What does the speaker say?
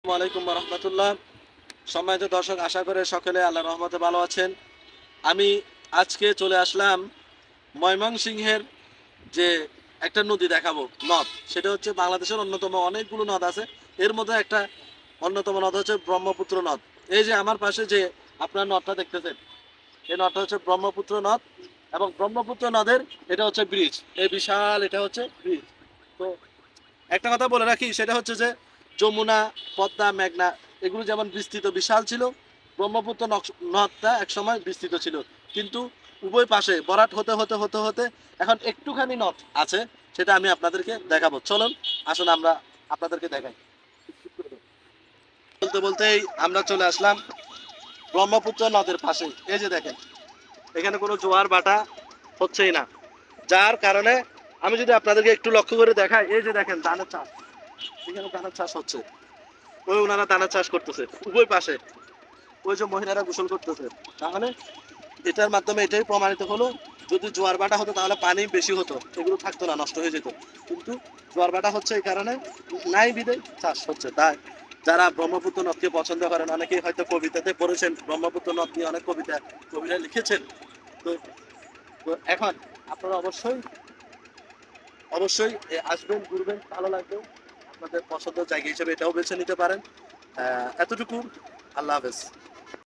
ওয়ালাইকুম রহমতুল্লাহ। সম্মানিত দর্শক, আশা করে সকলে আল্লাহর রহমতে ভালো আছেন। আমি আজকে চলে আসলাম ময়মনসিংহের যে একটা নদী দেখাবো, নদ। সেটা হচ্ছে বাংলাদেশের অন্যতম অনেকগুলো নদ আছে, এর মধ্যে একটা অন্যতম নদ হচ্ছে ব্রহ্মপুত্র নদ। এই যে আমার পাশে যে আপনার নদটা দেখতেছেন, এই নদটা হচ্ছে ব্রহ্মপুত্র নদ। এবং ব্রহ্মপুত্র নদের এটা হচ্ছে ব্রিজ, এই বিশাল এটা হচ্ছে ব্রিজ। তো একটা কথা বলে রাখি, সেটা হচ্ছে যে যমুনা, পদ্মা, মেঘনা এগুলো যেমন বিস্তৃত বিশাল ছিল, ব্রহ্মপুত্র নদটা একসময় বিস্তৃত ছিল। কিন্তু উভয় পাশে ভরাট হতে হতে হতে হতে এখন একটুখানি নদ আছে, সেটা আমি আপনাদেরকে দেখাবো। চলুন, আসুন আমরা আপনাদেরকে দেখাই। বলতে বলতেই আমরা চলে আসলাম ব্রহ্মপুত্র নদের পাশে। এই যে দেখেন, এখানে কোনো জোয়ার ভাটা হচ্ছেই না, যার কারণে আমি যদি আপনাদেরকে একটু লক্ষ্য করে দেখাই, এই যে দেখেন ধানের চাষ, এখানে ধানের চাষ হচ্ছে। ওই ওনারা ধানের চাষ করতেছে উভয় পাশে, ওই যে মহিলারা গোসল করতেছে। তাহলে এটার মাধ্যমে এটাই প্রমাণিত হলো, যদি জোয়ার ভাটা হতো তাহলে পানি বেশি হতো, এগুলো থাকতো না, নষ্ট হয়ে যেত। কিন্তু জোয়ার ভাটা হচ্ছে এই কারণে নাই, বিদে চাষ হচ্ছে। তাই যারা ব্রহ্মপুত্র নদকে পছন্দ করেন, অনেকেই হয়তো কবিতাতে পড়েছেন, ব্রহ্মপুত্র নদ নিয়ে অনেক কবিতা লিখেছেন। তো তো এখন আপনারা অবশ্যই অবশ্যই আসবেন, ঘুরবেন, ভালো লাগবে। আপনাদের পছন্দের জায়গা হিসেবে এটাও বেছে নিতে পারেন। এতটুকু। আল্লাহ হাফেজ।